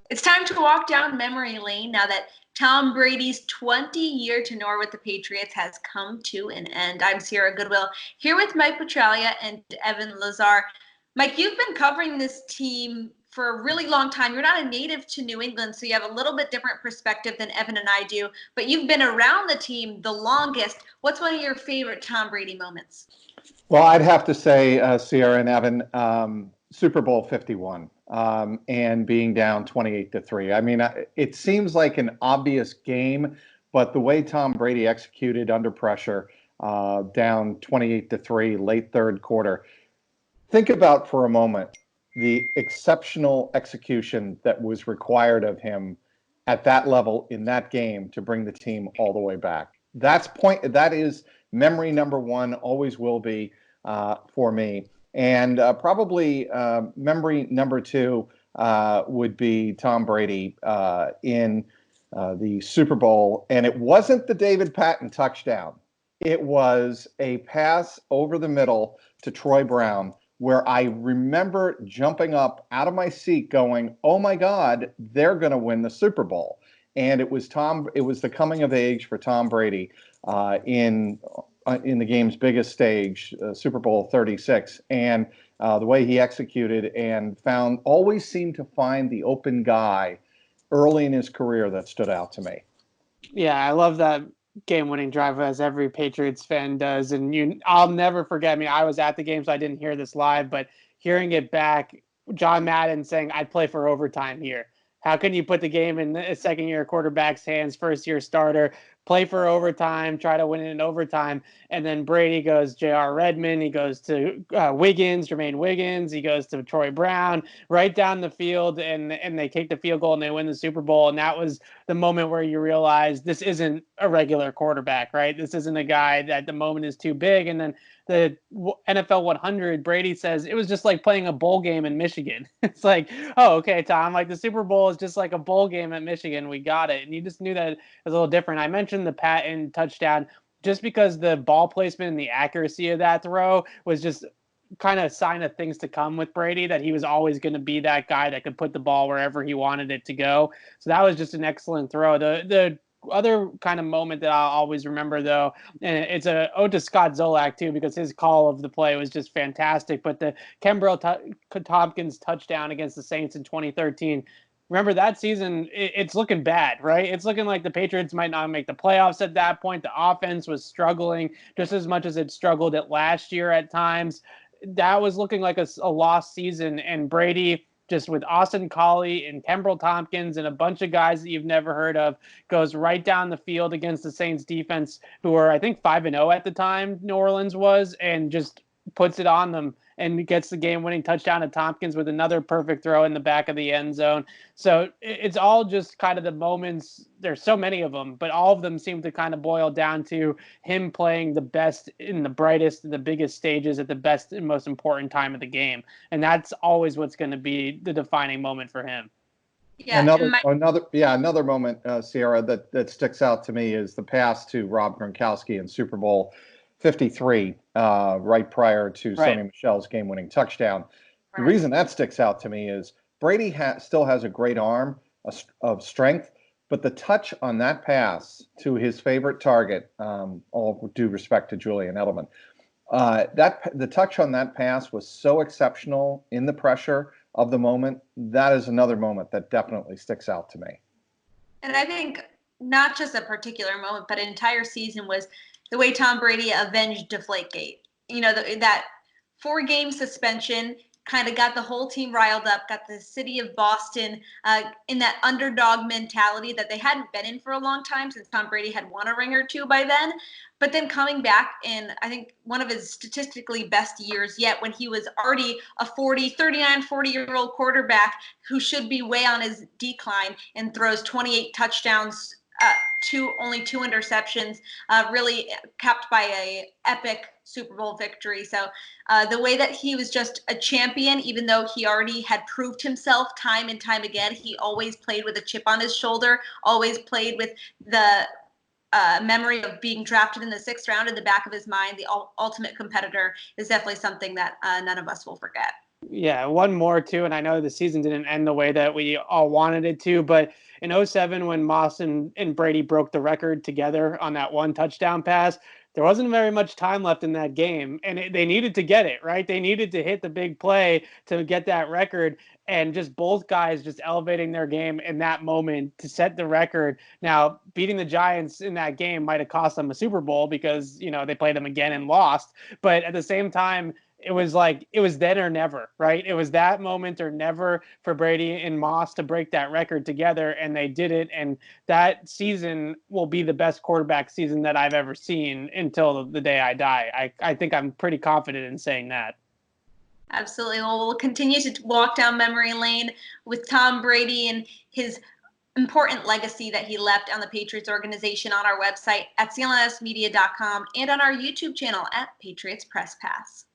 It's time to walk down memory lane now that Tom Brady's 20-year tenure with the Patriots has come to an end. I'm Sierra Goodwill, here with Mike Petraglia and Evan Lazar. Mike, you've been covering this team for a really long time. You're not a native to New England, so you have a little bit different perspective than Evan and I do, but you've been around the team the longest. What's one of your favorite Tom Brady moments? Well, I'd have to say, Sierra and Evan, Super Bowl 51, and being down 28-3. I mean, it seems like an obvious game, but the way Tom Brady executed under pressure, down 28-3, late third quarter. Think about for a moment the exceptional execution that was required of him at that level in that game to bring the team all the way back. That is memory number one, always will be for me. And probably memory number two would be Tom Brady in the Super Bowl. And it wasn't the David Patton touchdown. It was a pass over the middle to Troy Brown, where I remember jumping up out of my seat going, oh my God, they're going to win the Super Bowl. And it was the coming of age for Tom Brady in the game's biggest stage, Super Bowl 36. And the way he executed and always seemed to find the open guy early in his career that stood out to me. Yeah, I love that game-winning drive, as every Patriots fan does. And I'll never forget. I mean, I was at the game, so I didn't hear this live, but hearing it back, John Madden saying, "I'd play for overtime here." How can you put the game in a second-year quarterback's hands, first-year starter, play for overtime, try to win it in overtime? And then Brady goes J.R. Redmond, he goes to Jermaine Wiggins, he goes to Troy Brown, right down the field, and they kick the field goal and they win the Super Bowl. And that was the moment where you realize this isn't a regular quarterback, right? This isn't a guy that the moment is too big. And then the NFL 100, Brady says it was just like playing a bowl game in Michigan. It's like, oh, okay, Tom, like the Super Bowl is just like a bowl game at Michigan. We got it. And you just knew that it was a little different. I mentioned the Patton touchdown just because the ball placement and the accuracy of that throw was just kind of a sign of things to come with Brady, that he was always going to be that guy that could put the ball wherever he wanted it to go. So that was just an excellent throw. The other kind of moment that I'll always remember, though, and it's a ode to Scott Zolak too, because his call of the play was just fantastic. But the Kenbrell Tompkins touchdown against the Saints in 2013. Remember that season, it's looking bad, right? It's looking like the Patriots might not make the playoffs at that point. The offense was struggling just as much as it struggled at last year at times. That was looking like a lost season, and Brady, just with Austin Collie and Kenbrell Tompkins and a bunch of guys that you've never heard of, goes right down the field against the Saints defense, who were, I think, 5-0 at the time, New Orleans was, and just puts it on them and gets the game-winning touchdown to Tompkins with another perfect throw in the back of the end zone. So it's all just kind of the moments. There's so many of them, but all of them seem to kind of boil down to him playing the best in the brightest and the biggest stages at the best and most important time of the game. And that's always what's going to be the defining moment for him. Yeah, another moment, Sierra, that sticks out to me is the pass to Rob Gronkowski in Super Bowl 53, right prior to Sony Michel's game-winning touchdown. Right. The reason that sticks out to me is Brady still has a great arm of strength, but the touch on that pass to his favorite target, all due respect to Julian Edelman, the touch on that pass was so exceptional in the pressure of the moment. That is another moment that definitely sticks out to me. And I think not just a particular moment, but an entire season was the way Tom Brady avenged Deflategate. You know, that 4-game suspension kind of got the whole team riled up, got the city of Boston in that underdog mentality that they hadn't been in for a long time, since Tom Brady had won a ring or two by then. But then coming back in, I think, one of his statistically best years yet, when he was already a 40-year-old quarterback who should be way on his decline, and throws 28 touchdowns, only 2 interceptions, really capped by a epic Super Bowl victory. So the way that he was just a champion, even though he already had proved himself time and time again, he always played with a chip on his shoulder, always played with the memory of being drafted in the 6th round in the back of his mind. The ultimate competitor is definitely something that none of us will forget. Yeah, one more too, and I know the season didn't end the way that we all wanted it to, but in '07 when Moss and Brady broke the record together on that one touchdown pass, there wasn't very much time left in that game, and they needed to get it, right? They needed to hit the big play to get that record, and just both guys just elevating their game in that moment to set the record. Now, beating the Giants in that game might have cost them a Super Bowl because, they played them again and lost, but at the same time, it was like it was then or never, right? It was that moment or never for Brady and Moss to break that record together, and they did it. And that season will be the best quarterback season that I've ever seen until the day I die. I think I'm pretty confident in saying that. Absolutely. Well, we'll continue to walk down memory lane with Tom Brady and his important legacy that he left on the Patriots organization on our website at clnsmedia.com and on our YouTube channel at Patriots Press Pass.